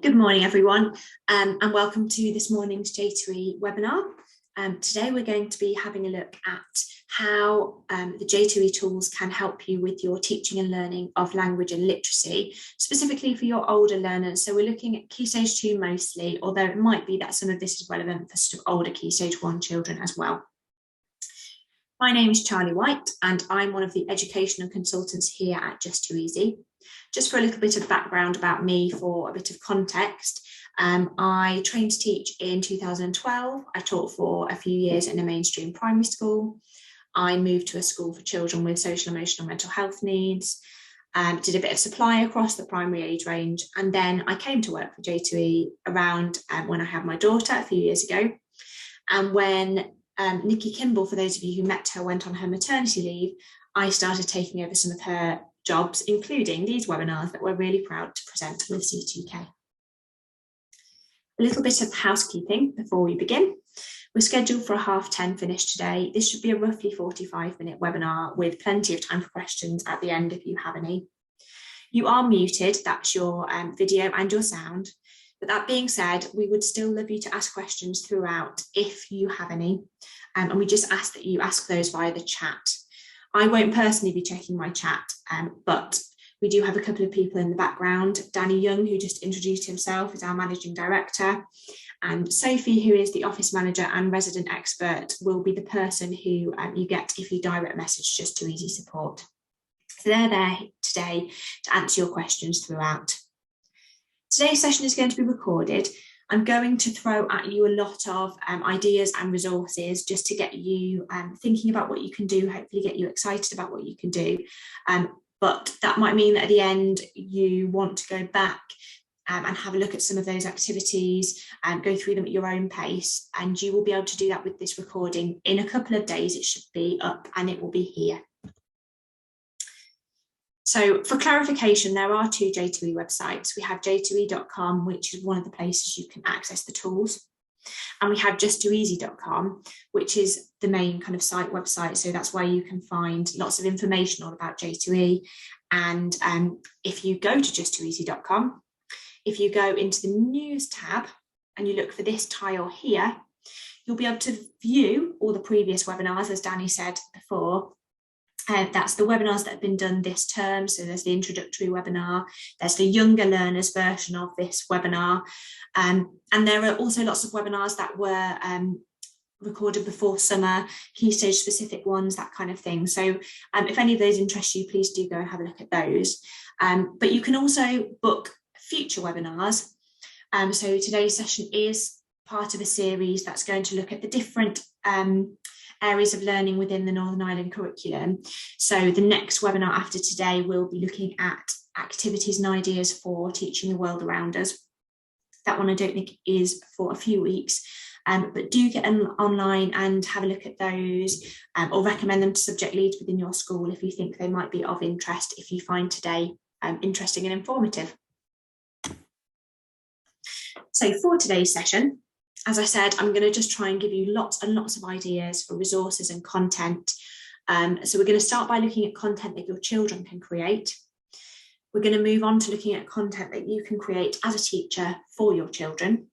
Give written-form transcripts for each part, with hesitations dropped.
Good morning, everyone, and welcome to this morning's J2E webinar. Today we're going to be having a look at how the J2E tools can help you with your teaching and learning of language and literacy, specifically for your older learners. So we're looking at Key Stage 2 mostly, although it might be that some of this is relevant for sort of older Key Stage 1 children as well. My name is Charlie White, and I'm one of the educational consultants here at Just2easy. Just for a little bit of background about me, for a bit of context, I trained to teach in 2012. I taught for a few years in a mainstream primary school. I moved to a school for children with social, emotional, mental health needs, did a bit of supply across the primary age range, and then I came to work for J2E around when I had my daughter a few years ago. And when Nikki Kimball, for those of you who met her, went on her maternity leave, I started taking over some of her jobs, including these webinars that we're really proud to present with C2K. A little bit of housekeeping before we begin. We're scheduled for a 10:30 finish today. This should be a roughly 45-minute webinar with plenty of time for questions at the end if you have any. You are muted, that's your video and your sound. But that being said, we would still love you to ask questions throughout if you have any. And we just ask that you ask those via the chat. I won't personally be checking my chat, but we do have a couple of people in the background. Danny Young, who just introduced himself, is our managing director. And Sophie, who is the office manager and resident expert, will be the person who you get if you direct message Just2easy support. So they're there today to answer your questions throughout. Today's session is going to be recorded. I'm going to throw at you a lot of ideas and resources just to get you thinking about what you can do, hopefully get you excited about what you can do. But that might mean that at the end you want to go back and have a look at some of those activities and go through them at your own pace. And you will be able to do that with this recording. In a couple of days, it should be up and it will be here. So for clarification, there are two J2E websites. We have J2E.com, which is one of the places you can access the tools. And we have Just2easy.com, which is the main kind of site website. So that's where you can find lots of information all about J2E. And if you go to Just2easy.com, if you go into the news tab and you look for this tile here, you'll be able to view all the previous webinars, as Danny said before. That's the webinars that have been done this term. So there's the introductory webinar, there's the younger learners version of this webinar. And there are also lots of webinars that were recorded before summer, key stage specific ones, that kind of thing. So if any of those interest you, please do go and have a look at those. But you can also book future webinars. So today's session is part of a series that's going to look at the different areas of learning within the Northern Ireland curriculum. So the next webinar after today will be looking at activities and ideas for teaching the world around us. That one I don't think is for a few weeks, but do get online and have a look at those or recommend them to subject leads within your school if you think they might be of interest, if you find today interesting and informative. So for today's session, as I said, I'm going to just try and give you lots and lots of ideas for resources and content. So we're going to start by looking at content that your children can create. We're going to move on to looking at content that you can create as a teacher for your children.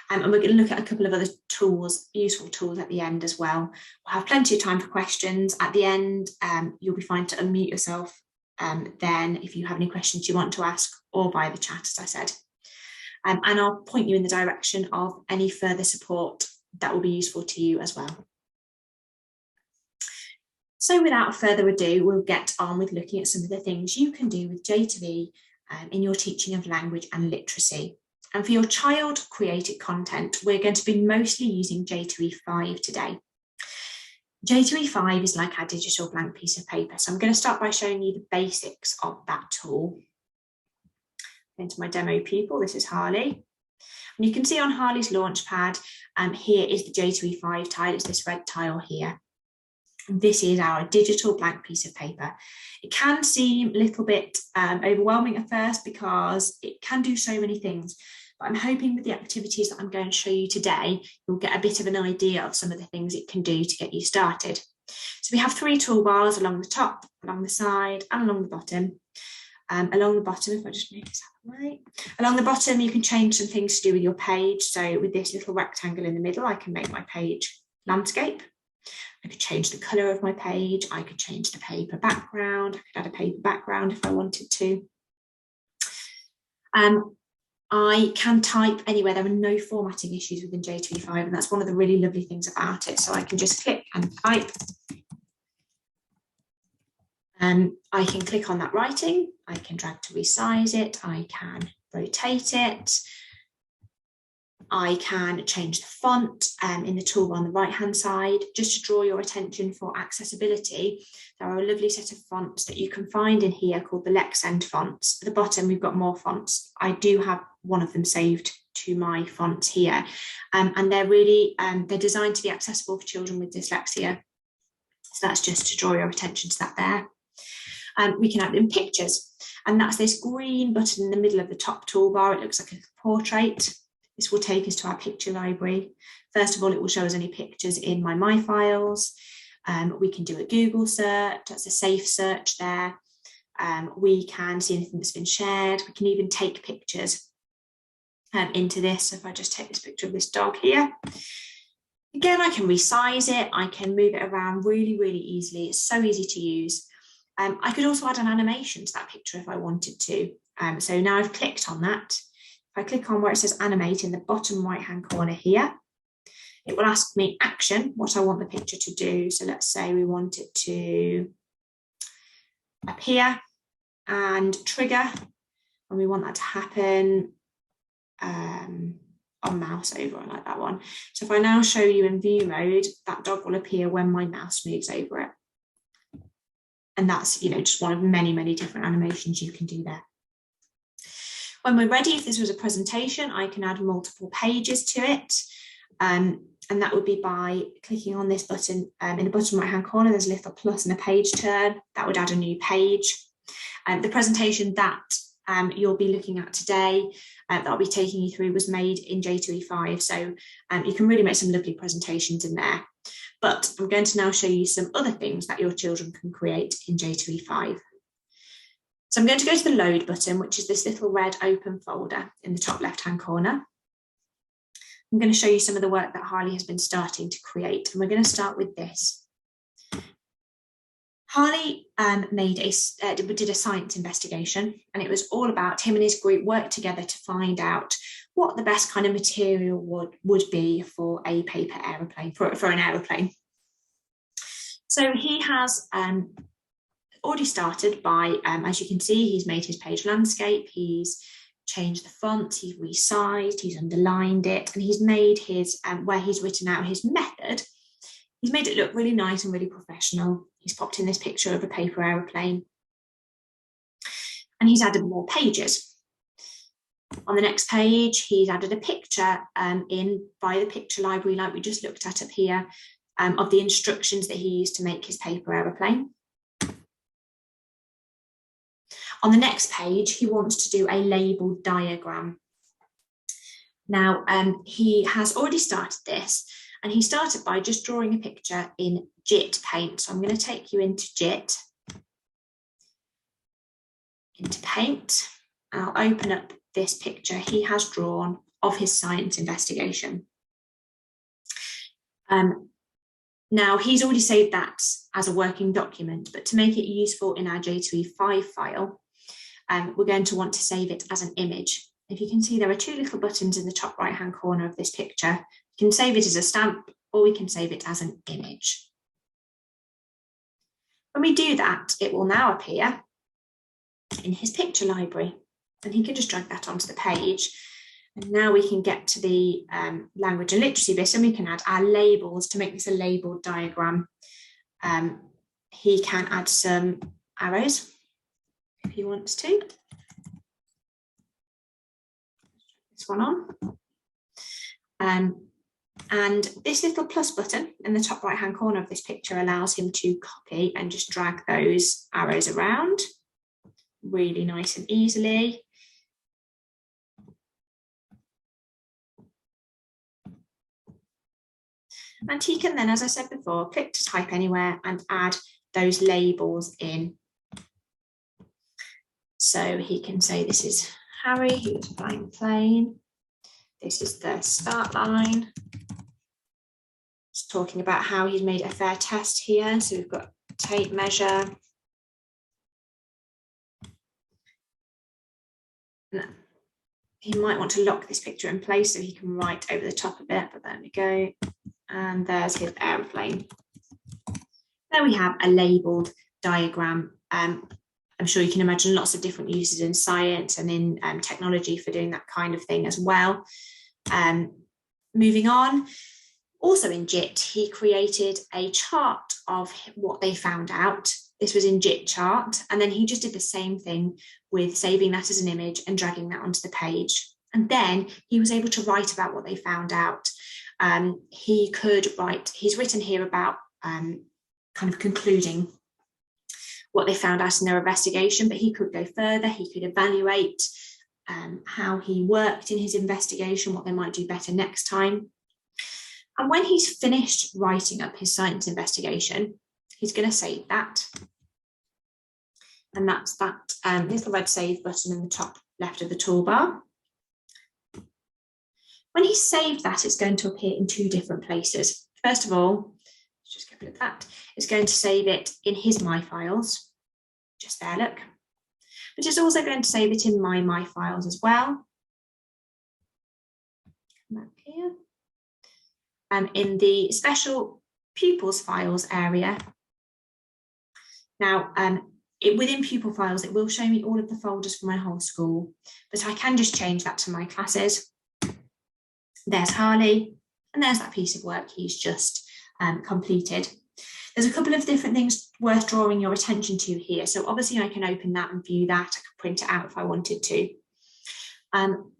And we're going to look at a couple of other tools, useful tools at the end as well. We'll have plenty of time for questions at the end. You'll be fine to unmute yourself then if you have any questions you want to ask, or via the chat, as I said. And I'll point you in the direction of any further support that will be useful to you as well. So without further ado, we'll get on with looking at some of the things you can do with J2E in your teaching of language and literacy. And for your child created content, we're going to be mostly using J2E 5 today. J2E 5 is like our digital blank piece of paper. So I'm going to start by showing you the basics of that tool. Into my demo pupil, this is Harley. And you can see on Harley's Launchpad, here is the J2E 5 tile, it's this red tile here. And this is our digital blank piece of paper. It can seem a little bit overwhelming at first because it can do so many things. But I'm hoping with the activities that I'm going to show you today, you'll get a bit of an idea of some of the things it can do to get you started. So we have three toolbars along the top, along the side, and along the bottom. Along the bottom, if I just move this out of the way, along the bottom you can change some things to do with your page. So with this little rectangle in the middle, I can make my page landscape. I could change the colour of my page, I could change the paper background, I could add a paper background if I wanted to. I can type anywhere. There are no formatting issues within J2E5, and that's one of the really lovely things about it. So I can just click and type. I can click on that writing, I can drag to resize it, I can rotate it, I can change the font in the toolbar on the right hand side. Just to draw your attention for accessibility, there are a lovely set of fonts that you can find in here called the Lexend fonts. At the bottom we've got more fonts. I do have one of them saved to my fonts here, and they're really they're designed to be accessible for children with dyslexia. So that's just to draw your attention to that there. We can add in pictures, and that's this green button in the middle of the top toolbar. It looks like a portrait. This will take us to our picture library. First of all, it will show us any pictures in my files. We can do a Google search, that's a safe search there. We can see anything that's been shared. We can even take pictures into this. So if I just take this picture of this dog here, again, I can resize it. I can move it around really, really easily. It's so easy to use. I could also add an animation to that picture if I wanted to. So now I've clicked on that. If I click on where it says animate in the bottom right hand corner here, it will ask me action, what I want the picture to do. So let's say we want it to appear and trigger, and we want that to happen on mouse over. I like that one. So if I now show you in view mode, that dog will appear when my mouse moves over it. And that's, just one of many, many different animations you can do there. When we're ready, if this was a presentation, I can add multiple pages to it. And that would be by clicking on this button in the bottom right hand corner. There's a little plus and a page turn. That would add a new page. The presentation that you'll be looking at today, that I'll be taking you through, was made in J2E5. So you can really make some lovely presentations in there. But I'm going to now show you some other things that your children can create in J2E5. So I'm going to go to the load button, which is this little red open folder in the top left-hand corner. I'm going to show you some of the work that Harley has been starting to create, and we're going to start with this. Harley did a science investigation, and it was all about him and his group worked together to find out what the best kind of material would be for a paper aeroplane, for an aeroplane. So he has already started by, as you can see, he's made his page landscape, he's changed the font, he's resized, he's underlined it, and he's made his, where he's written out his method, he's made it look really nice and really professional. He's popped in this picture of a paper aeroplane, and he's added more pages. On the next page, he's added a picture in by the picture library, like we just looked at up here, of the instructions that he used to make his paper aeroplane. On the next page, he wants to do a label diagram. Now, he has already started this, and he started by just drawing a picture in JIT paint. So I'm going to take you into JIT, into paint. I'll open up this picture he has drawn of his science investigation. Now, he's already saved that as a working document, but to make it useful in our J2E5 file, we're going to want to save it as an image. If you can see, there are two little buttons in the top right hand corner of this picture. You can save it as a stamp, or we can save it as an image. When we do that, it will now appear in his picture library, and he can just drag that onto the page. And now we can get to the language and literacy bit, and we can add our labels to make this a labeled diagram. He can add some arrows if he wants to. This one on. And this little plus button in the top right hand corner of this picture allows him to copy and just drag those arrows around really nice and easily. And he can then, as I said before, click to type anywhere and add those labels in. So he can say, this is Harry, who is flying the plane. This is the start line. It's talking about how he's made a fair test here. So we've got tape measure. He might want to lock this picture in place so he can write over the top of it, but there we go. And there's his aeroplane. There we have a labelled diagram. I'm sure you can imagine lots of different uses in science and in technology for doing that kind of thing as well. Moving on, also in JIT, he created a chart of what they found out. This was in JIT chart, and then he just did the same thing with saving that as an image and dragging that onto the page. And then he was able to write about what they found out. He could write, he's written here about kind of concluding what they found out in their investigation, but he could go further. He could evaluate how he worked in his investigation, what they might do better next time. And when he's finished writing up his science investigation, he's going to save that. And that's that. Here's the red save button in the top left of the toolbar. When he's saved that, it's going to appear in two different places. First of all, let's just get rid of that. It's going to save it in his My Files. Just there, look. But it's also going to save it in my files as well. Come back here. In the special pupils files area. Now, within pupil files, it will show me all of the folders for my whole school, but I can just change that to my classes. There's Harley, and there's that piece of work he's just completed. There's a couple of different things worth drawing your attention to here. So obviously I can open that and view that. I could print it out if I wanted to.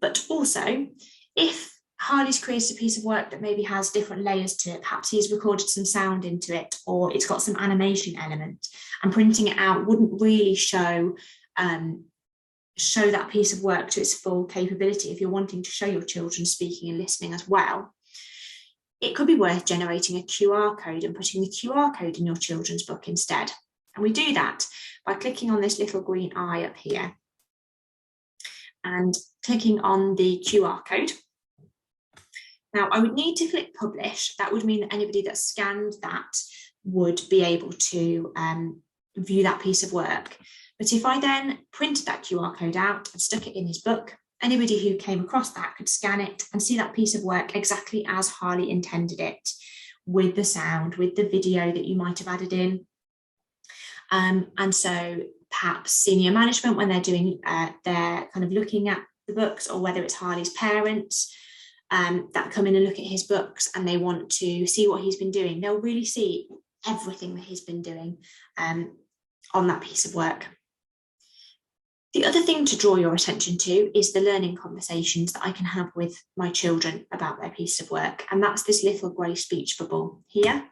But also, if Harley's created a piece of work that maybe has different layers to it, perhaps he's recorded some sound into it, or it's got some animation element, and printing it out wouldn't really show that piece of work to its full capability if you're wanting to show your children speaking and listening as well. It could be worth generating a QR code and putting the QR code in your children's book instead. And we do that by clicking on this little green eye up here and clicking on the QR code. Now, I would need to click publish. That would mean that anybody that scanned that would be able to view that piece of work. But if I then printed that QR code out and stuck it in his book, anybody who came across that could scan it and see that piece of work exactly as Harley intended it, with the sound, with the video that you might have added in. And so perhaps senior management, when they're doing, they're kind of looking at the books, or whether it's Harley's parents that come in and look at his books and they want to see what he's been doing, they'll really see everything that he's been doing on that piece of work. The other thing to draw your attention to is the learning conversations that I can have with my children about their piece of work. And that's this little grey speech bubble here.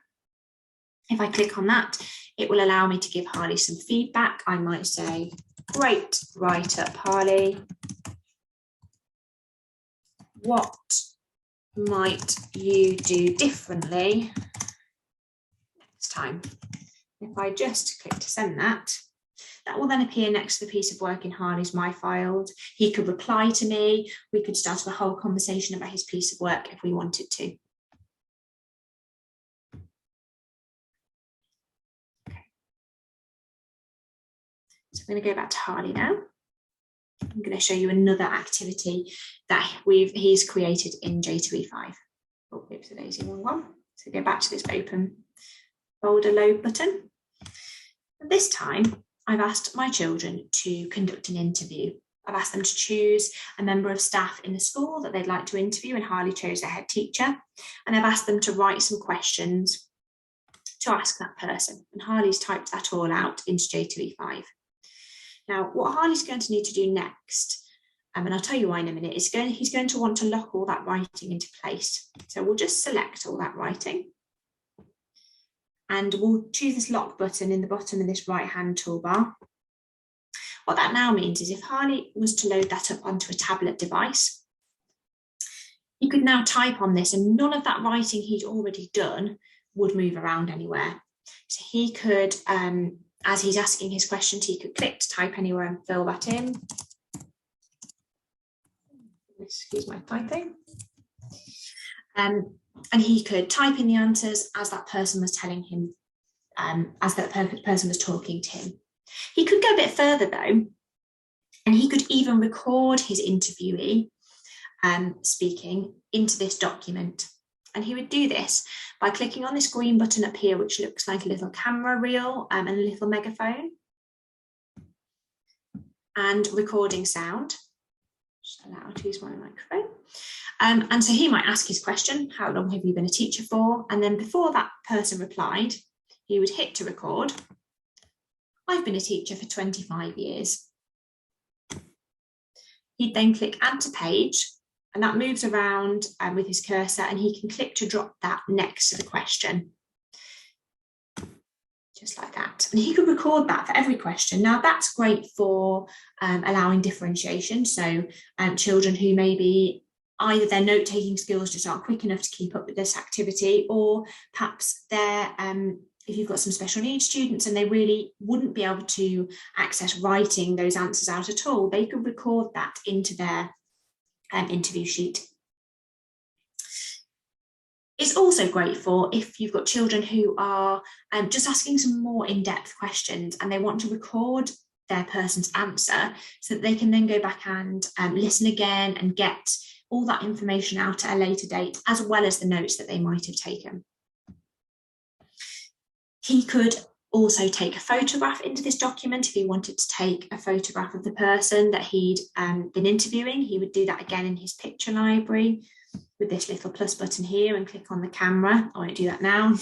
If I click on that, it will allow me to give Harley some feedback. I might say, great write up, Harley. What might you do differently next time? If I just click to send that, that will then appear next to the piece of work in Harley's My Files. He could reply to me. We could start a whole conversation about his piece of work if we wanted to. Okay. So I'm going to go back to Harley now. I'm going to show you another activity that he's created in J2E5. Oh, oops, a daisy, wrong one. So go back to this open folder load button. And this time, I've asked my children to conduct an interview. I've asked them to choose a member of staff in the school that they'd like to interview, and Harley chose their head teacher. And I've asked them to write some questions to ask that person. And Harley's typed that all out into J2E5. Now, what Harley's going to need to do next, and I'll tell you why in a minute, is he's going to want to lock all that writing into place. So we'll just select all that writing. And we'll choose this lock button in the bottom of this right-hand toolbar. What that now means is if Harley was to load that up onto a tablet device, he could now type on this and none of that writing he'd already done would move around anywhere. So he could as he's asking his questions, he could click to type anywhere and fill that in. Excuse my typing. And he could type in the answers as that person was telling him, as that person was talking to him. He could go a bit further though, and he could even record his interviewee speaking into this document. And he would do this by clicking on this green button up here, which looks like a little camera reel and a little megaphone, and recording sound. Just allow to use my microphone. And so he might ask his question, how long have you been a teacher for? And then before that person replied, he would hit to record. I've been a teacher for 25 years. He'd then click add to page, and that moves around with his cursor, and he can click to drop that next to the question. Just like that. And he could record that for every question. Now that's great for allowing differentiation. So children who maybe either their note-taking skills just aren't quick enough to keep up with this activity, or perhaps they're if you've got some special needs students and they really wouldn't be able to access writing those answers out at all, they could record that into their interview sheet. It's also great for if you've got children who are just asking some more in-depth questions and they want to record their person's answer so that they can then go back and listen again and get all that information out at a later date, as well as the notes that they might have taken. He could also take a photograph into this document. If he wanted to take a photograph of the person that he'd been interviewing, he would do that again in his picture library with this little plus button here and click on the camera. I won't do that now,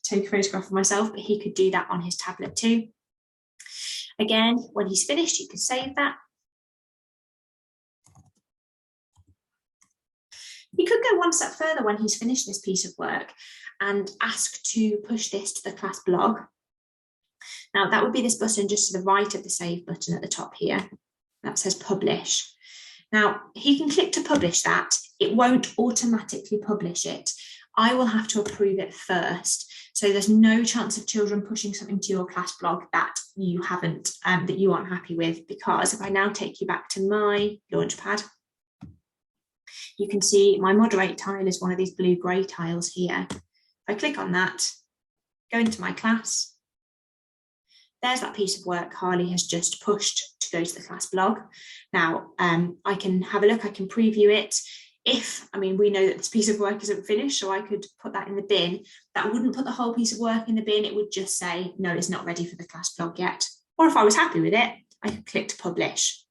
take a photograph of myself, but he could do that on his tablet too. Again, when he's finished, you could save that. He could go one step further when he's finished this piece of work and ask to push this to the class blog. Now that would be this button just to the right of the save button at the top here. That says publish. Now he can click to publish that. It won't automatically publish it. I will have to approve it first. So there's no chance of children pushing something to your class blog that you haven't, that you aren't happy with, because if I now take you back to my Launchpad, you can see my moderate tile is one of these blue-grey tiles here. If I click on that, go into my class, there's that piece of work Harley has just pushed to go to the class blog. Now, I can have a look, I can preview it. We know that this piece of work isn't finished, so I could put that in the bin. That wouldn't put the whole piece of work in the bin, it would just say, no, it's not ready for the class blog yet. Or if I was happy with it, I could click to publish.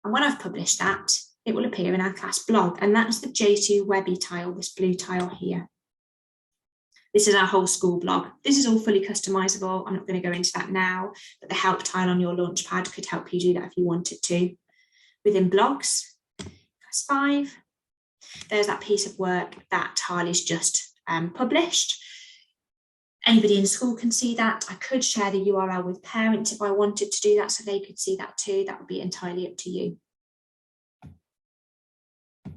And when I've published that, it will appear in our class blog, and that's the J2 Webby tile, this blue tile here. This is our whole school blog. This is all fully customizable. I'm not going to go into that now, but the help tile on your Launchpad could help you do that if you wanted to. Within blogs, class 5, there's that piece of work that Harley's just published. Anybody in school can see that. I could share the URL with parents if I wanted to do that so they could see that too. That would be entirely up to you. I'm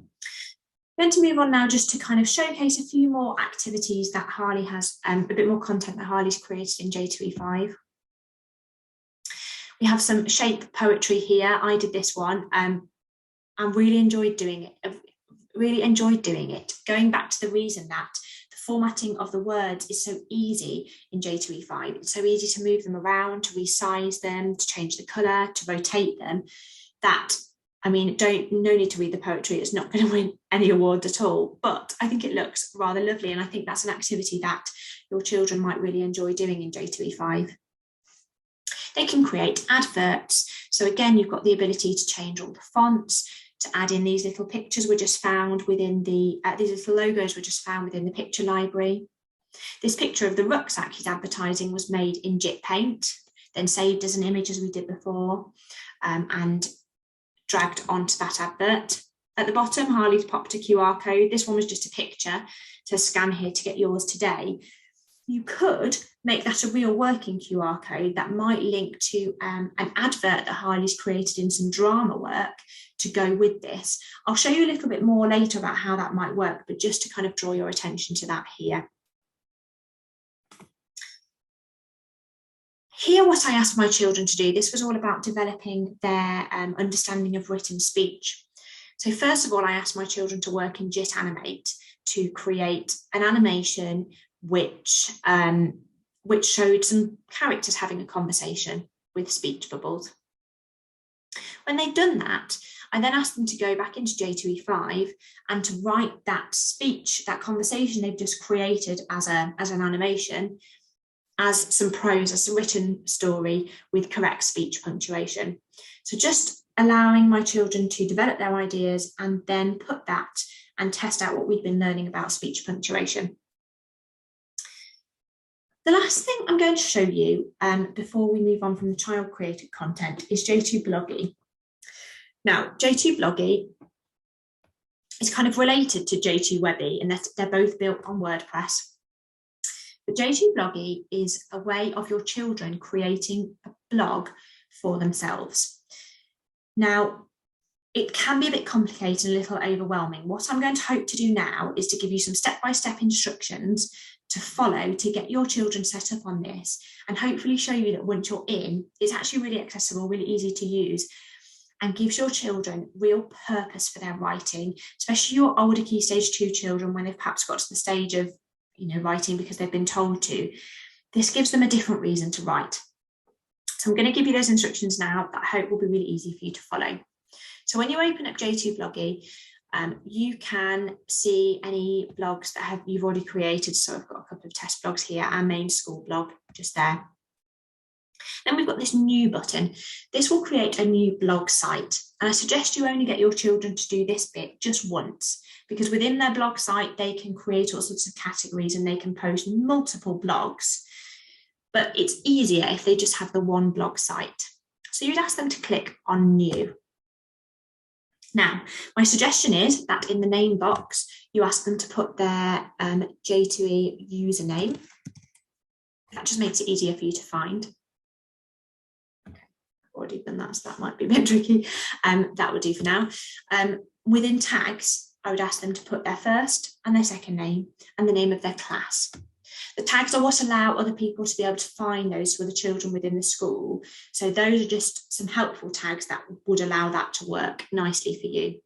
going to move on now just to kind of showcase a few more activities that Harley has, a bit more content that Harley's created in J2E5. We have some shape poetry here. I did this one. I really enjoyed doing it. Going back to the reason that the formatting of the words is so easy in J2E5. It's so easy to move them around, to resize them, to change the colour, to rotate them, that, no need to read the poetry. It's not going to win any awards at all, but I think it looks rather lovely. And I think that's an activity that your children might really enjoy doing in J2E5. They can create adverts. So again, you've got the ability to change all the fonts, to add in these little pictures were just found within the, these little logos were just found within the picture library. This picture of the rucksack he's advertising was made in JIT Paint, then saved as an image as we did before, and dragged onto that advert. At the bottom, Harley's popped a QR code. This one was just a picture, so scan here to get yours today. You could make that a real working QR code that might link to an advert that Harley's created in some drama work to go with this. I'll show you a little bit more later about how that might work, but just to kind of draw your attention to that here. Here, what I asked my children to do, this was all about developing their understanding of written speech. So first of all, I asked my children to work in Just2easy to create an animation which showed some characters having a conversation with speech bubbles. When they'd done that, I then asked them to go back into J2E5 and to write that speech, that conversation they've just created as an animation, as some prose, as a written story with correct speech punctuation. So just allowing my children to develop their ideas and then put that and test out what we've been learning about speech punctuation. The last thing I'm going to show you before we move on from the child created content is J2Bloggy. Now, J2Bloggy is kind of related to J2Webby in that they're both built on WordPress. But J2Bloggy is a way of your children creating a blog for themselves. Now, it can be a bit complicated and a little overwhelming. What I'm going to hope to do now is to give you some step-by-step instructions to follow to get your children set up on this, and hopefully show you that once you're in, it's actually really accessible, really easy to use, and gives your children real purpose for their writing, especially your older Key Stage 2 children when they've perhaps got to the stage of writing because they've been told to. This gives them a different reason to write. So I'm going to give you those instructions now that I hope will be really easy for you to follow. So when you open up J2Bloggy, you can see any blogs that you've already created. So I've got a couple of test blogs here, our main school blog just there. Then we've got this new button. This will create a new blog site. And I suggest you only get your children to do this bit just once, because within their blog site, they can create all sorts of categories and they can post multiple blogs. But it's easier if they just have the one blog site. So you'd ask them to click on new. Now, my suggestion is that in the name box, you ask them to put their J2E username. That just makes it easier for you to find. Okay, I've already done that, so that might be a bit tricky. That will do for now. Within tags, I would ask them to put their first and their second name and the name of their class. The tags are what allow other people to be able to find those for the children within the school. So those are just some helpful tags that would allow that to work nicely for you.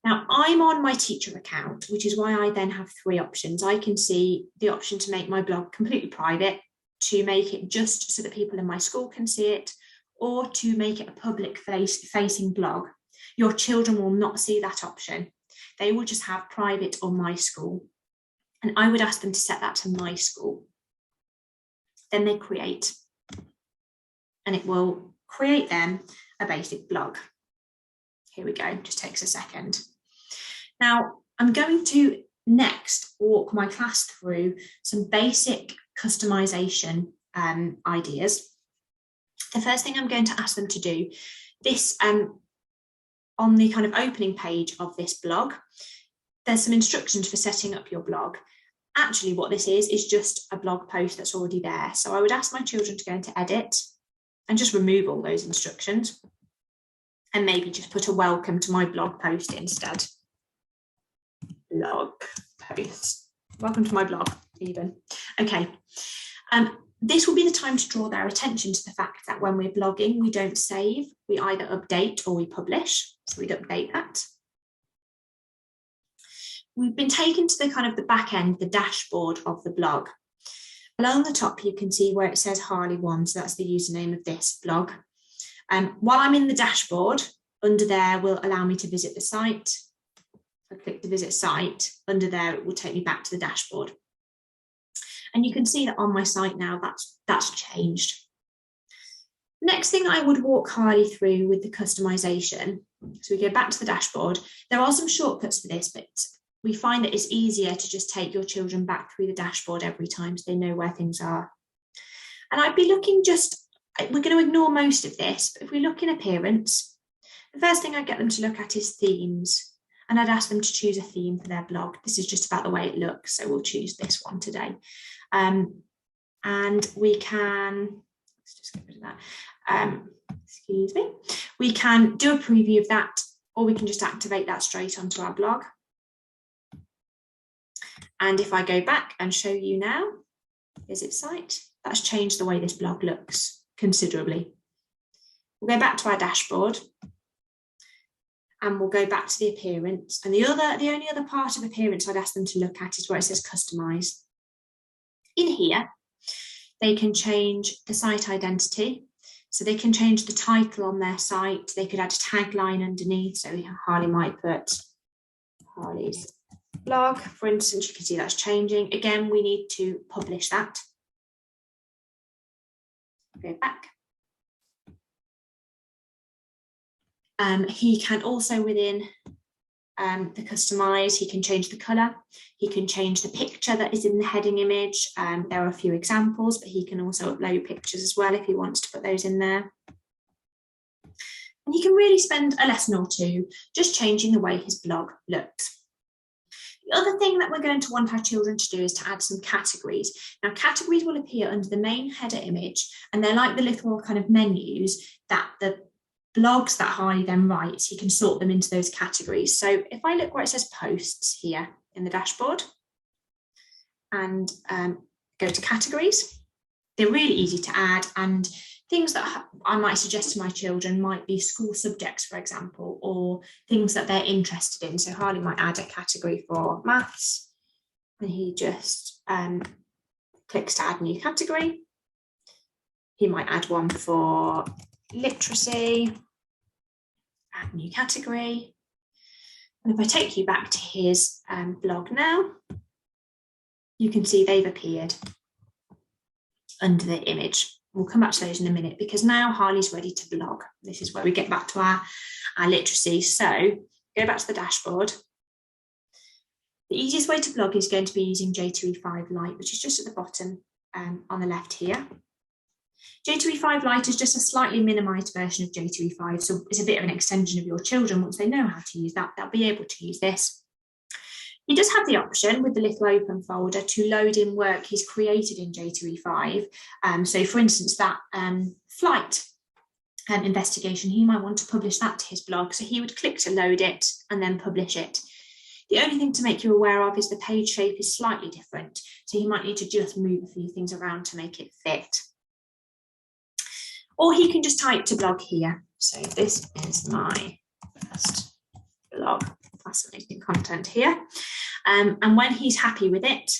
Now, I'm on my teacher account, which is why I then have three options. I can see the option to make my blog completely private, to make it just so that people in my school can see it, or to make it a public facing blog. Your children will not see that option. They will just have private or my school. And I would ask them to set that to my school. Then they create, and it will create them a basic blog. Here we go, just takes a second. Now, I'm going to next walk my class through some basic customization ideas. The first thing I'm going to ask them to do, this on the kind of opening page of this blog, there's some instructions for setting up your blog. Actually, what this is just a blog post that's already there. So I would ask my children to go into edit and just remove all those instructions and maybe just put a welcome to my blog post instead. Blog post. Welcome to my blog, even. Okay. This will be the time to draw their attention to the fact that when we're blogging, we don't save. We either update or we publish. So we'd update that. We've been taken to the kind of the back end, the dashboard of the blog. Along the top, you can see where it says Harley1, so that's the username of this blog. While I'm in the dashboard, under there will allow me to visit the site. If I click the visit site, under there it will take me back to the dashboard. And you can see that on my site now, that's changed. Next thing I would walk Harley through with the customization. So we go back to the dashboard. There are some shortcuts for this, but we find that it's easier to just take your children back through the dashboard every time so they know where things are. And I'd be looking we're going to ignore most of this, but if we look in appearance, the first thing I get them to look at is themes. And I'd ask them to choose a theme for their blog. This is just about the way it looks, so we'll choose this one today. And we can, let's just get rid of that. Excuse me. We can do a preview of that, or we can just activate that straight onto our blog. And if I go back and show you now, visit site, That's changed the way this blog looks considerably. We'll go back to our dashboard and we'll go back to the appearance. And the only other part of appearance I'd ask them to look at is where it says customize. In here, they can change the site identity. So they can change the title on their site. They could add a tagline underneath. So Harley might put Harley's blog, for instance. You can see that's changing. Again, we need to publish that. Go back. He can also, within the customize, he can change the color. He can change the picture that is in the heading image. There are a few examples, but he can also upload pictures as well if he wants to put those in there. And he can really spend a lesson or two just changing the way his blog looks. The other thing that we're going to want our children to do is to add some categories. Now, categories will appear under the main header image, and they're like the little kind of menus that the blogs that Harley then writes, he can sort them into those categories. So if I look where it says posts here in the dashboard and go to categories, they're really easy to add, and things that I might suggest to my children might be school subjects, for example, or things that they're interested in. So Harley might add a category for maths, and he just clicks to add new category. He might add one for literacy, add new category. And if I take you back to his blog now, you can see they've appeared under the image. We'll come back to those in a minute, because now Harley's ready to blog. This is where we get back to our literacy. So go back to the dashboard. The easiest way to blog is going to be using J2E5 Lite, which is just at the bottom on the left here. J2E5 Lite is just a slightly minimised version of J2E5, so it's a bit of an extension of your children. Once they know how to use that, they'll be able to use this. He does have the option with the little open folder to load in work he's created in J2E5. So for instance, that flight investigation, he might want to publish that to his blog. So he would click to load it and then publish it. The only thing to make you aware of is the page shape is slightly different. So he might need to just move a few things around to make it fit. Or he can just type to blog here. So this is my first blog, fascinating content here. And when he's happy with it,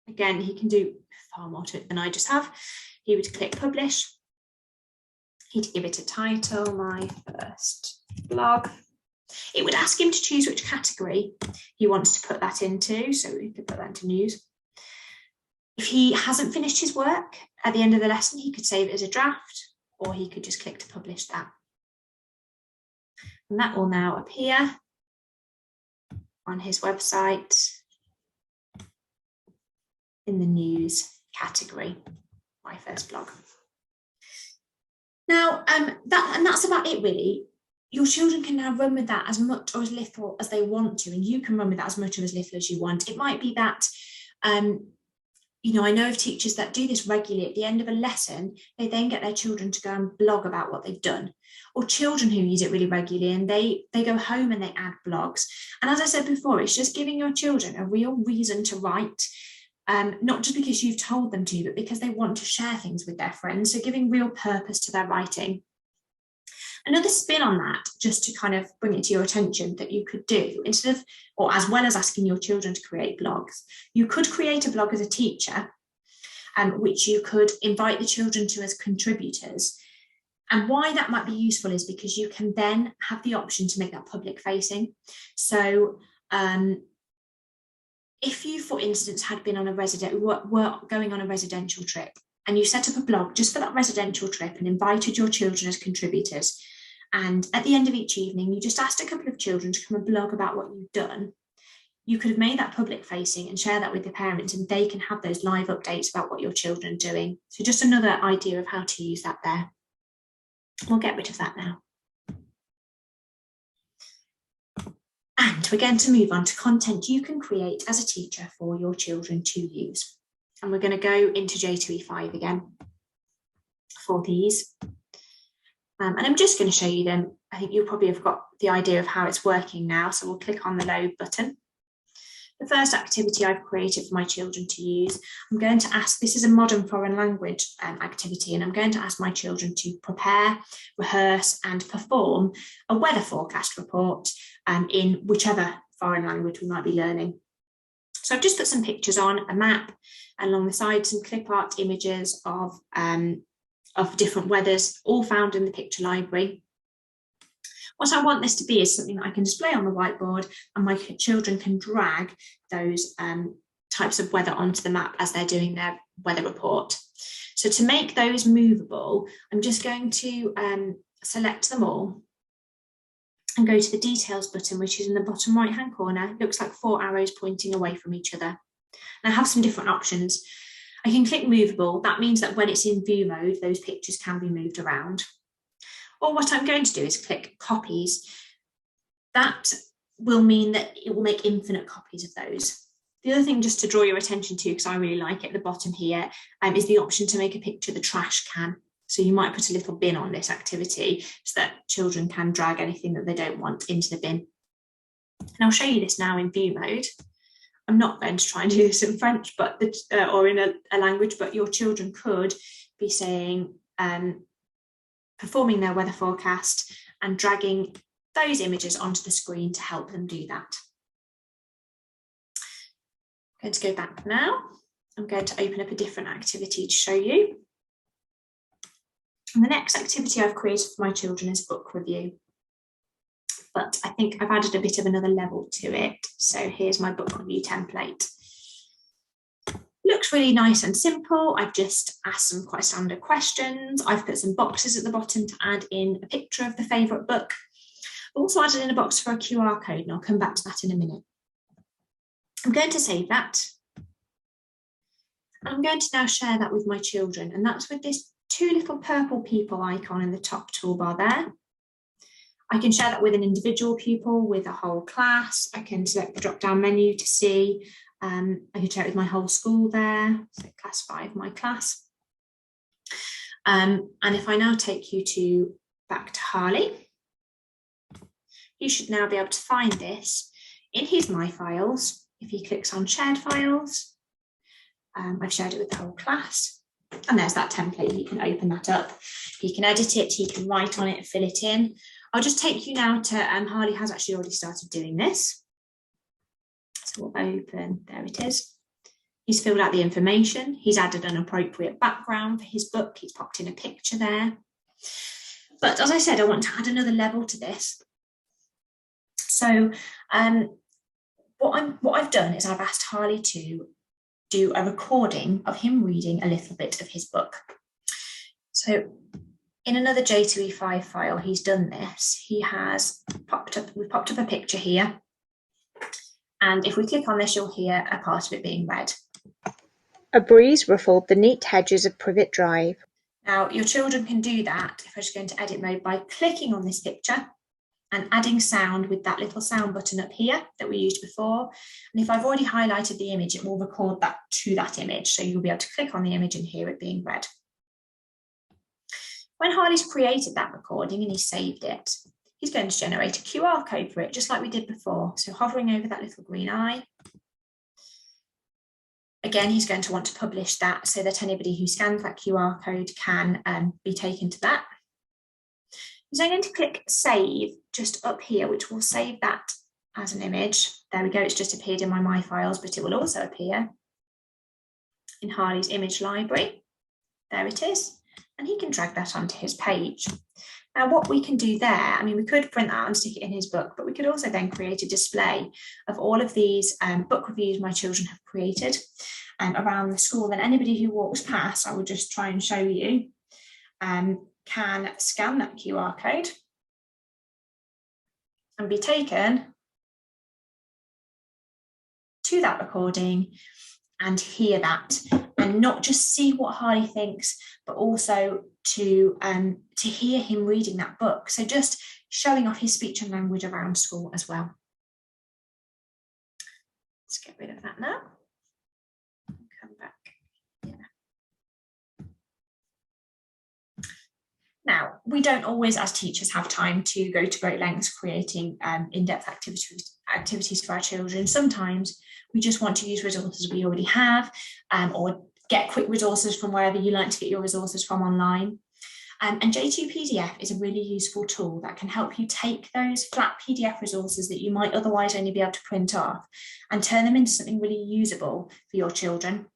again, he can do far more to it than I just have. He would click publish. He'd give it a title, my first blog. It would ask him to choose which category he wants to put that into. So we could put that into news. If he hasn't finished his work at the end of the lesson, he could save it as a draft, or he could just click to publish that. And that will now appear on his website in the news category, my first blog. Now, that's about it really. Your children can now run with that as much or as little as they want to, and you can run with that as much or as little as you want. It might be that, you know, I know of teachers that do this regularly. At the end of a lesson, they then get their children to go and blog about what they've done, or children who use it really regularly and they go home and they add blogs. And as I said before, it's just giving your children a real reason to write, not just because you've told them to, but because they want to share things with their friends. So giving real purpose to their writing. Another spin on that, just to kind of bring it to your attention, that you could do instead of, or as well as asking your children to create blogs, you could create a blog as a teacher, which you could invite the children to as contributors. And why that might be useful is because you can then have the option to make that public facing. So if you, for instance, had been on a were going on a residential trip, and you set up a blog just for that residential trip and invited your children as contributors, and at the end of each evening you just asked a couple of children to come and blog about what you've done, you could have made that public facing and share that with the parents, and they can have those live updates about what your children are doing. So just another idea of how to use that there. We'll get rid of that now. And we're going to move on to content you can create as a teacher for your children to use. And we're going to go into J2E5 again for these. And I'm just going to show you them. I think you probably have got the idea of how it's working now. So we'll click on the load button. The first activity I've created for my children to use, I'm going to ask, this is a modern foreign language activity, and I'm going to ask my children to prepare, rehearse and perform a weather forecast report in whichever foreign language we might be learning. So I've just put some pictures on, a map, and along the side some clip art images of different weathers, all found in the picture library. What I want this to be is something that I can display on the whiteboard, and my children can drag those types of weather onto the map as they're doing their weather report. So to make those movable, I'm just going to select them all and go to the details button, which is in the bottom right hand corner. It looks like 4 arrows pointing away from each other. And I have some different options. I can click movable. That means that when it's in view mode, those pictures can be moved around. Or what I'm going to do is click copies. That will mean that it will make infinite copies of those. The other thing just to draw your attention to, because I really like it at the bottom here, is the option to make a picture of the trash can. So you might put a little bin on this activity so that children can drag anything that they don't want into the bin. And I'll show you this now in view mode. I'm not going to try and do this in French, but or in a language, but your children could be saying, performing their weather forecast and dragging those images onto the screen to help them do that. I'm going to go back now. I'm going to open up a different activity to show you. And the next activity I've created for my children is book review. But I think I've added a bit of another level to it. So here's my book review template. Looks really nice and simple. I've just asked some quite standard questions. I've put some boxes at the bottom to add in a picture of the favourite book. I've also added in a box for a QR code, and I'll come back to that in a minute. I'm going to save that. I'm going to now share that with my children, and that's with this 2 little purple people icon in the top toolbar there. I can share that with an individual pupil, with a whole class. I can select the drop-down menu to see. I can share it with my whole school there, so class 5, my class. And if I now take you back to Harley, you should now be able to find this in his My Files. If he clicks on Shared Files, I've shared it with the whole class. And there's that template. He can open that up. He can edit it. He can write on it and fill it in. I'll just take you now to, Harley has actually already started doing this. So we'll open, there it is. He's filled out the information. He's added an appropriate background for his book. He's popped in a picture there. But as I said, I want to add another level to this. So what I've done is I've asked Harley to do a recording of him reading a little bit of his book. So in another J2E5 file, he's done this. He has we've popped up a picture here. And if we click on this, you'll hear a part of it being read. A breeze ruffled the neat hedges of Privet Drive. Now, your children can do that, if I just go into edit mode, by clicking on this picture and adding sound with that little sound button up here that we used before. And if I've already highlighted the image, it will record that to that image. So you'll be able to click on the image and hear it being read. When Harley's created that recording and he saved it, he's going to generate a QR code for it, just like we did before. So hovering over that little green eye. Again, he's going to want to publish that so that anybody who scans that QR code can be taken to that. He's then going to click save just up here, which will save that as an image. There we go, it's just appeared in my Files, but it will also appear in Harley's image library. There it is. And he can drag that onto his page. Now, what we can do there, I mean, we could print that and stick it in his book, but we could also then create a display of all of these book reviews my children have created around the school. And anybody who walks past, I would just try and show you, can scan that QR code and be taken to that recording and hear that, and not just see what Harley thinks, but also to hear him reading that book. So just showing off his speech and language around school as well. Let's get rid of that now. Come back. Yeah. Now, we don't always as teachers have time to go to great lengths creating in-depth activities for our children. Sometimes we just want to use resources we already have, or get quick resources from wherever you like to get your resources from online. And J2 PDF is a really useful tool that can help you take those flat PDF resources that you might otherwise only be able to print off and turn them into something really usable for your children.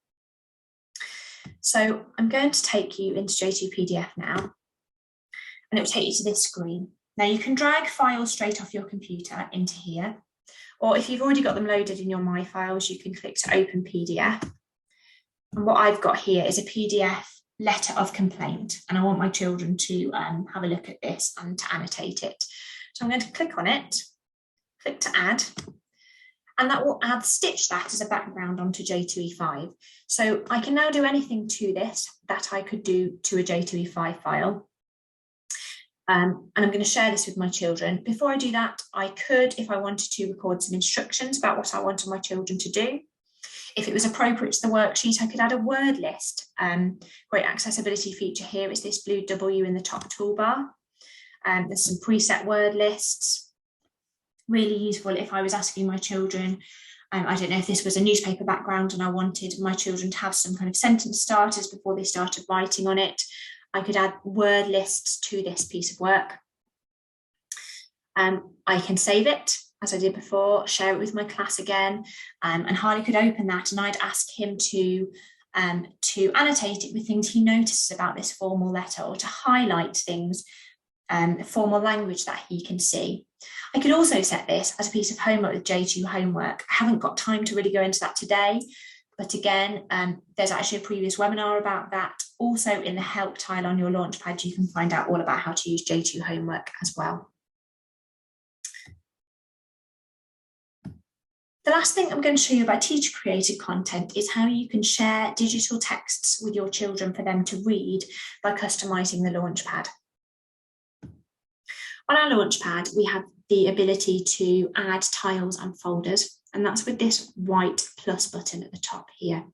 So I'm going to take you into J2 PDF now, and it will take you to this screen. Now you can drag files straight off your computer into here, or if you've already got them loaded in your My Files, you can click to open PDF. And what I've got here is a PDF letter of complaint, and I want my children to have a look at this and to annotate it. So I'm going to click on it, click to add, and that will stitch that as a background onto J2E5. So I can now do anything to this that I could do to a J2E5 file. And I'm going to share this with my children. Before I do that, I could, if I wanted to, record some instructions about what I wanted my children to do. If it was appropriate to the worksheet, I could add a word list. Great accessibility feature here is this blue W in the top toolbar. There's some preset word lists. Really useful if I was asking my children, I don't know if this was a newspaper background and I wanted my children to have some kind of sentence starters before they started writing on it. I could add word lists to this piece of work. I can save it, as I did before, share it with my class again, and Harley could open that and I'd ask him to annotate it with things he notices about this formal letter, or to highlight things, formal language that he can see. I could also set this as a piece of homework with J2 homework. I haven't got time to really go into that today, but again, there's actually a previous webinar about that. Also in the help tile on your Launchpad, you can find out all about how to use J2 homework as well. The last thing I'm going to show you about teacher-created content is how you can share digital texts with your children for them to read by customising the Launchpad. On our Launchpad, we have the ability to add tiles and folders, and that's with this white plus button at the top here.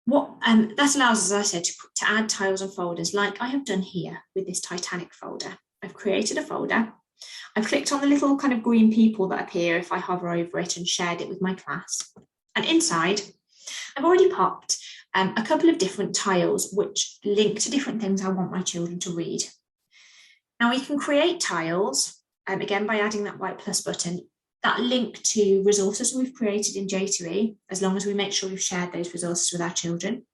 What that allows, as I said, to add tiles and folders like I have done here with this Titanic folder. I've created a folder. I've clicked on the little kind of green people that appear if I hover over it and shared it with my class. And inside, I've already popped a couple of different tiles which link to different things I want my children to read. Now we can create tiles, again by adding that white plus button, that link to resources we've created in J2E, as long as we make sure we've shared those resources with our children,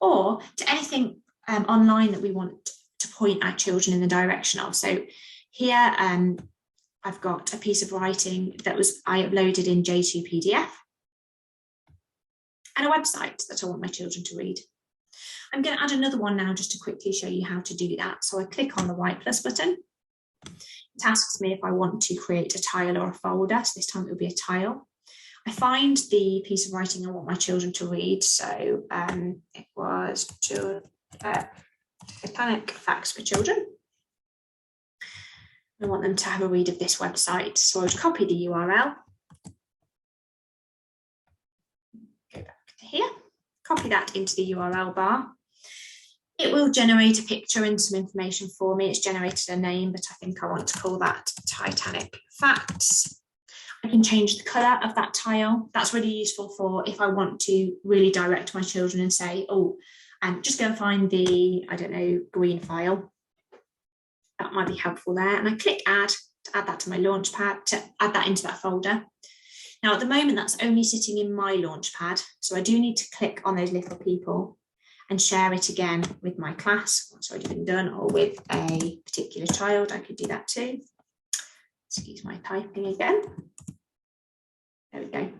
or to anything online that we want to point our children in the direction of. So here I've got a piece of writing that I uploaded in J2 PDF, and a website that I want my children to read. I'm going to add another one now just to quickly show you how to do that. So I click on the white plus button. It asks me if I want to create a tile or a folder. So this time it will be a tile. I find the piece of writing I want my children to read. So it was Titanic Facts for Children. I want them to have a read of this website. So I would copy the URL. Go back to here, copy that into the URL bar. It will generate a picture and some information for me. It's generated a name, but I think I want to call that Titanic Facts. I can change the colour of that tile. That's really useful for if I want to really direct my children and say, oh, just go and find the, I don't know, green file. That might be helpful there. And I click add to add that to my Launchpad, to add that into that folder. Now, at the moment, that's only sitting in my Launchpad. So I do need to click on those little people and share it again with my class. It's already been done, or with a particular child. I could do that too. Excuse my typing again. There we go.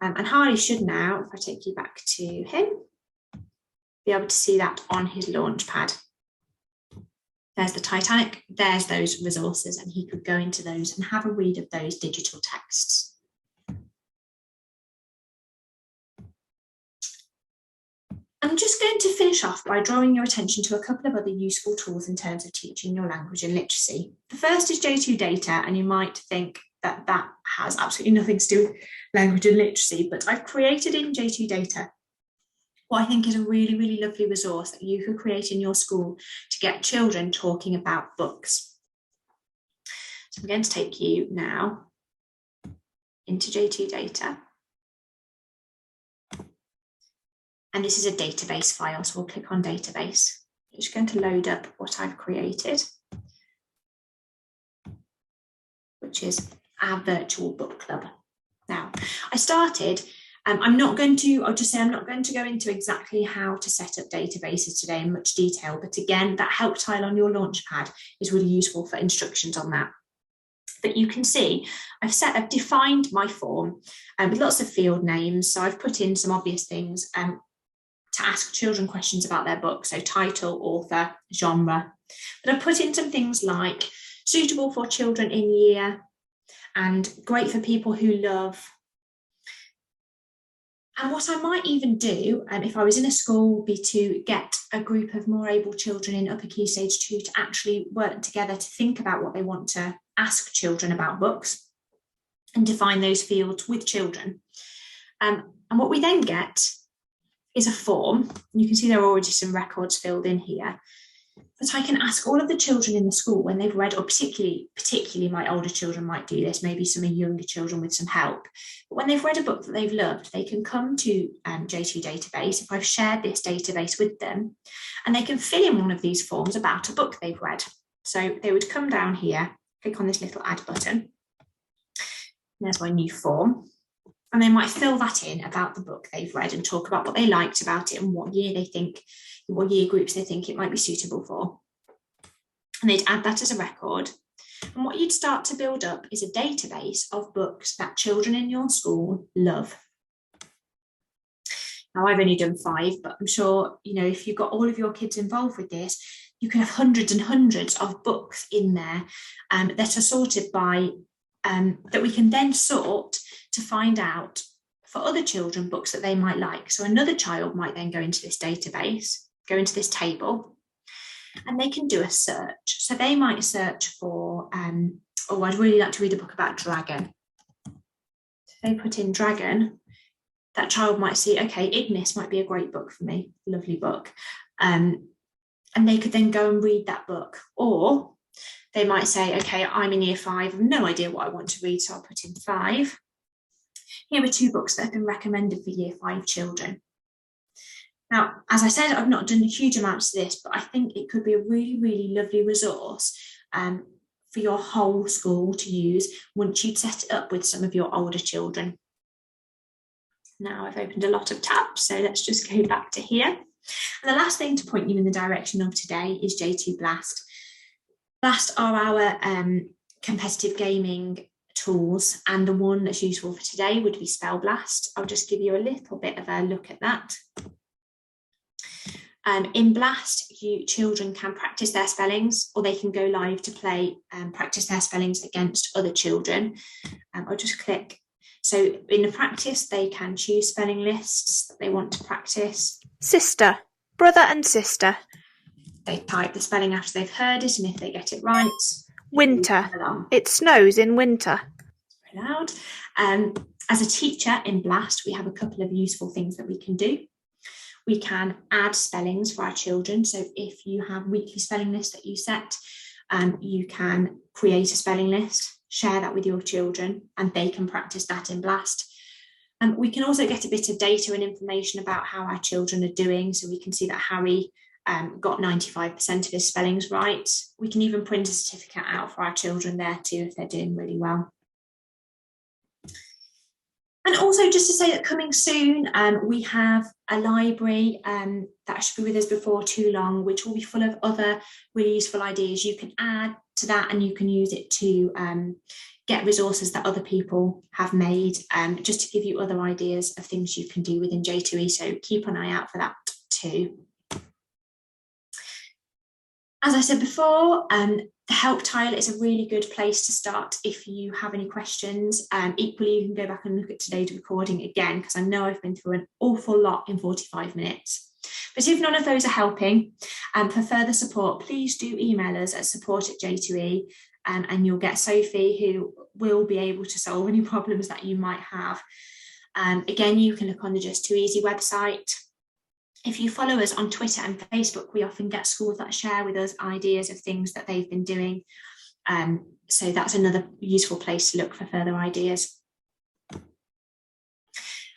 And Harley should now, if I take you back to him, be able to see that on his Launchpad. There's the Titanic, there's those resources, and he could go into those and have a read of those digital texts. I'm just going to finish off by drawing your attention to a couple of other useful tools in terms of teaching your language and literacy. The first is J2 Data, and you might think that that has absolutely nothing to do with language and literacy, but I've created in J2 Data what I think is a really, really lovely resource that you can create in your school to get children talking about books. So I'm going to take you now into J2 data. And this is a database file, so we'll click on database. It's going to load up what I've created, which is our virtual book club. Now, I started, I'll just say I'm not going to go into exactly how to set up databases today in much detail, but again, that help tile on your Launchpad is really useful for instructions on that. But you can see I've defined my form with lots of field names. So I've put in some obvious things to ask children questions about their book. So title, author, genre. But I've put in some things like suitable for children in year and great for people who love. And what I might even do, if I was in a school, would be to get a group of more able children in upper key stage 2 to actually work together to think about what they want to ask children about books and define those fields with children. And what we then get is a form. You can see there are already some records filled in here. But I can ask all of the children in the school when they've read, or particularly my older children might do this, maybe some younger children with some help. But when they've read a book that they've loved, they can come to J2 database if I've shared this database with them, and they can fill in one of these forms about a book they've read. So they would come down here, click on this little add button. There's my new form. And they might fill that in about the book they've read and talk about what they liked about it and what year groups they think it might be suitable for. And they'd add that as a record. And what you'd start to build up is a database of books that children in your school love. Now, I've only done 5, but I'm sure, if you've got all of your kids involved with this, you can have hundreds and hundreds of books in there that are sorted by, that we can then sort to find out for other children books that they might like. So another child might then go into this database, go into this table, and they can do a search. So they might search for, I'd really like to read a book about dragon. So they put in dragon, that child might see, okay, Ignis might be a great book for me, lovely book. And they could then go and read that book. Or they might say, okay, I'm in year 5, I have no idea what I want to read, so I'll put in 5. Here are 2 books that have been recommended for year 5 children. Now, as I said, I've not done huge amounts of this, but I think it could be a really, really lovely resource for your whole school to use once you'd set it up with some of your older children. Now I've opened a lot of tabs, so let's just go back to here. And the last thing to point you in the direction of today is J2 Blast. Blast are our competitive gaming tools, and the one that's useful for today would be Spell Blast. I'll just give you a little bit of a look at that. In Blast, children can practice their spellings, or they can go live to play and practice their spellings against other children. I'll just click. So in the practice, they can choose spelling lists that they want to practice. Sister, brother and sister. They type the spelling after they've heard it, and if they get it right. Winter. It snows in winter. Very loud. As a teacher in Blast, we have a couple of useful things that we can do. We can add spellings for our children. So if you have weekly spelling lists that you set, you can create a spelling list, share that with your children, and they can practice that in Blast. We can also get a bit of data and information about how our children are doing. So we can see that Harry got 95% of his spellings right. We can even print a certificate out for our children there too if they're doing really well. And also just to say that coming soon, we have a library that should be with us before too long, which will be full of other really useful ideas. You can add to that and you can use it to get resources that other people have made, just to give you other ideas of things you can do within J2E. So keep an eye out for that too. As I said before, the help tile is a really good place to start if you have any questions. Equally, you can go back and look at today's recording again, because I know I've been through an awful lot in 45 minutes. But if none of those are helping, for further support, please do email us at support@J2E, and you'll get Sophie, who will be able to solve any problems that you might have. Again, you can look on the Just2easy website. If you follow us on Twitter and Facebook, we often get schools that share with us ideas of things that they've been doing. So that's another useful place to look for further ideas.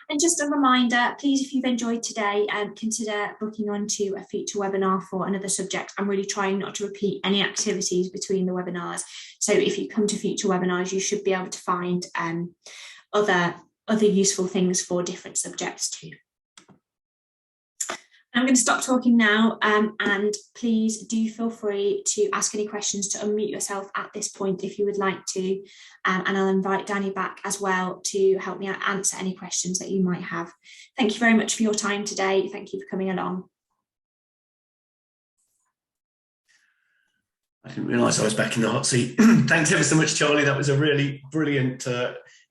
And just a reminder, please, if you've enjoyed today, consider booking onto a future webinar for another subject. I'm really trying not to repeat any activities between the webinars. So if you come to future webinars, you should be able to find other useful things for different subjects too. I'm going to stop talking now, and please do feel free to ask any questions, to unmute yourself at this point if you would like to, and I'll invite Danny back as well to help me answer any questions that you might have. Thank you very much for your time today. Thank you for coming along. I didn't realise I was back in the hot seat. Thanks ever so much, Charlie. That was a really brilliant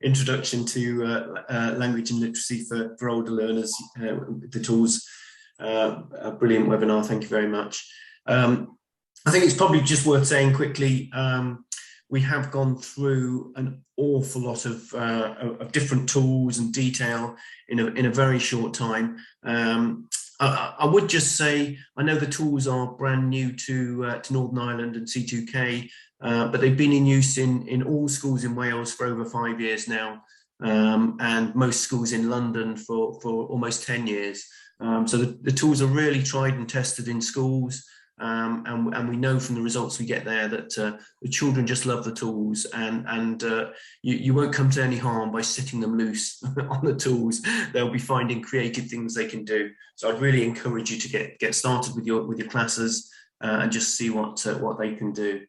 introduction to language and literacy for older learners, the tools. A brilliant webinar, thank you very much. I think it's probably just worth saying quickly, we have gone through an awful lot of different tools and detail in a very short time. I would just say, I know the tools are brand new to Northern Ireland and C2K, but they've been in use in all schools in Wales for over 5 years now, and most schools in London for almost 10 years. So the tools are really tried and tested in schools, and we know from the results we get there that the children just love the tools, and you won't come to any harm by setting them loose on the tools. They'll be finding creative things they can do. So I'd really encourage you to get started with your classes and just see what they can do.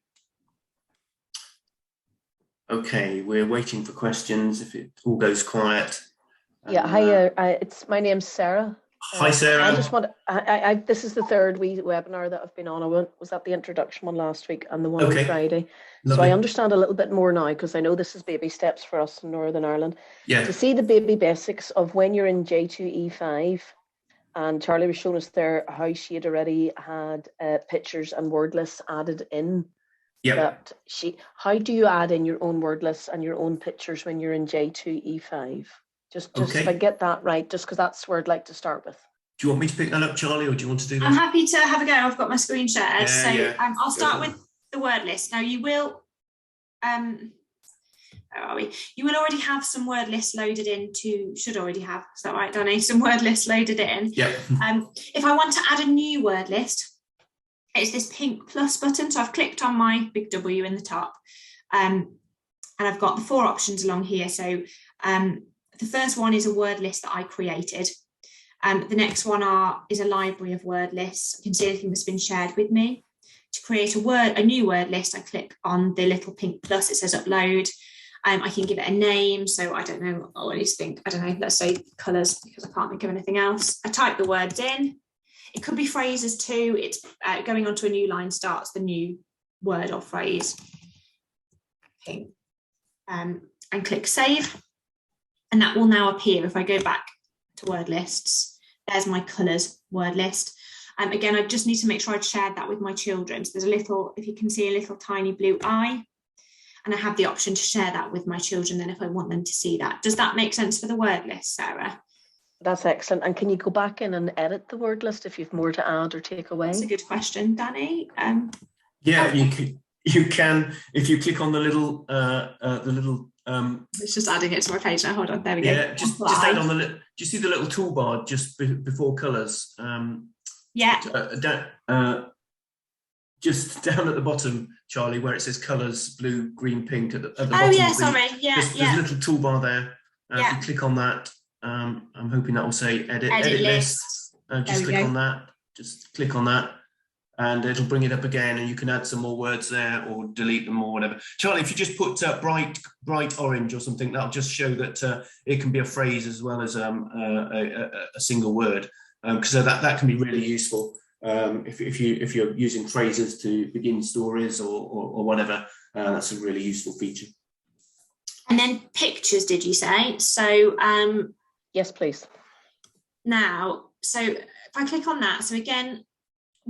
Okay, we're waiting for questions if it all goes quiet. Yeah, hi, my name's Sarah. Hi, Sarah. I just want this is the third webinar that I've been on. I was at the introduction one last week and the one on Friday. Lovely. So I understand a little bit more now, because I know this is baby steps for us in Northern Ireland. Yeah. To see the baby basics of when you're in J2E5, and Charlie was showing us there how she had already had pictures and word lists added in. Yeah. How do you add in your own word lists and your own pictures when you're in J2E5? Just if I get that right, just because that's where I'd like to start with. Do you want me to pick that up, Charlie, or do you want to do that? I'm happy to have a go. I've got my screen shared. I'll start with the word list. Now you will, where are we? You will already have some word lists loaded should already have, is that right, Danny? Some word lists loaded in. Yeah. If I want to add a new word list, it's this pink plus button. So I've clicked on my big W in the top, and I've got the 4 options along here. So the first one is a word list that I created. The next one is a library of word lists. I can see everything that's been shared with me. To create a new word list, I click on the little pink plus. It says upload. I can give it a name. So I don't know, I always think, I don't know, let's say colours, because I can't think of anything else. I type the words in. It could be phrases too. It's going on to a new line starts the new word or phrase. Okay. And click save. And that will now appear if I go back to word lists. There's my colours word list. Again, I just need to make sure I've shared that with my children. So there's a little, if you can see, a little tiny blue eye. And I have the option to share that with my children then if I want them to see that. Does that make sense for the word list, Sarah? That's excellent. And can you go back in and edit the word list if you've more to add or take away? That's a good question, Danny. Yeah, you can if you click on the little it's just adding it to my page now. Hold on, there we go. Yeah, just add on do you see the little toolbar just before colours? Yeah. Just down at the bottom, Charlie, where it says colours, blue, green, pink at the bottom. Oh yeah, sorry. Yeah, there's a little toolbar there. If you click on that, I'm hoping that will say edit list. Just click on that. Just click on that. And it'll bring it up again, and you can add some more words there or delete them or whatever. Charlie, if you just put bright orange or something, that'll just show that it can be a phrase as well as a single word. So that can be really useful if you're using phrases to begin stories or whatever. That's a really useful feature. And then pictures, did you say? So yes, please. Now, so if I click on that, so again,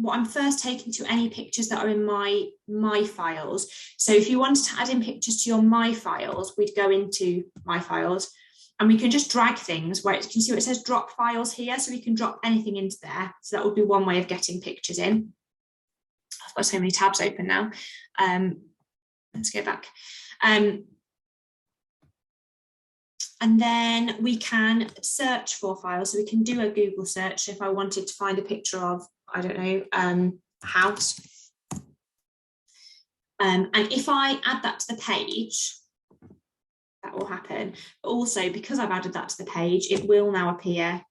I'm first taken to any pictures that are in my files. So if you wanted to add in pictures to your my files, we'd go into my files and we can just drag things where you can see where it says drop files here. So we can drop anything into there. So that would be one way of getting pictures in. I've got so many tabs open now. let's go back. And then we can search for files. So we can do a Google search if I wanted to find a picture of, I don't know, a house. And if I add that to the page, that will happen. But also, because I've added that to the page, it will now appear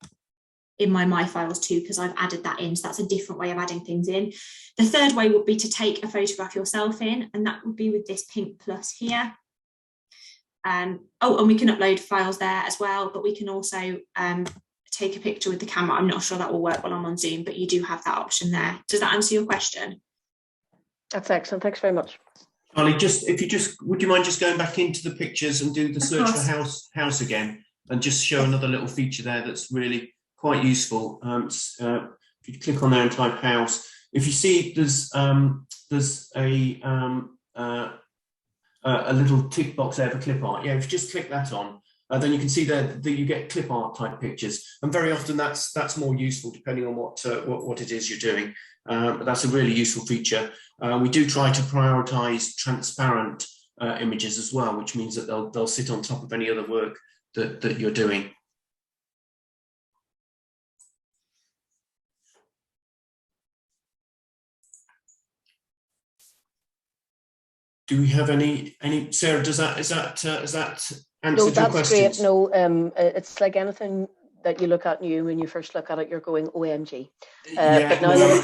in my files too, because I've added that in. So that's a different way of adding things in. The third way would be to take a photograph yourself in, and that would be with this pink plus here. And we can upload files there as well, but we can also take a picture with the camera. I'm not sure that will work while I'm on Zoom, but you do have that option there. Does that answer your question? That's excellent. Thanks very much. Charlie, would you mind just going back into the pictures and do the search for house again, and just show another little feature there that's really quite useful. If you click on there and type house, if you see there's a little tick box there for clip art. Yeah, if you just click that on, then you can see that you get clip art type pictures, and very often that's more useful depending on what it is you're doing. But that's a really useful feature. We do try to prioritize transparent images as well, which means that they'll sit on top of any other work that you're doing. Do we have any Sarah? Is that answered your questions? No, that's great. No, it's like anything that you look at when you first look at it, you're going OMG. But now that I've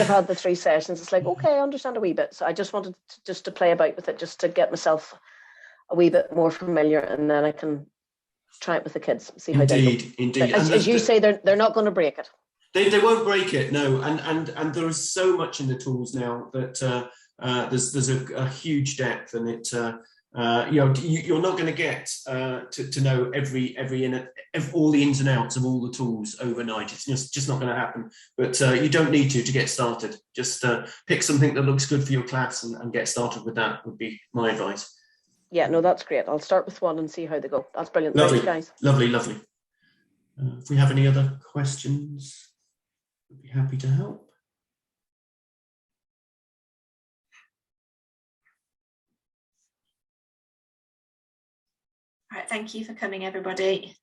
had the three sessions, it's like, okay, I understand a wee bit. So I just wanted to play about with it, just to get myself a wee bit more familiar, and then I can try it with the kids, see how they go. Indeed. As you say, they're not going to break it. They won't break it, no. And there is so much in the tools now that there's a huge depth, and it you're not going to get to know all the ins and outs of all the tools overnight. It's just not going to happen. But you don't need to get started. Just pick something that looks good for your class and get started with that would be my advice. Yeah, no, that's great. I'll start with one and see how they go. That's brilliant. Lovely, thanks, guys. Lovely. If we have any other questions, we'd be happy to help. All right, thank you for coming, everybody.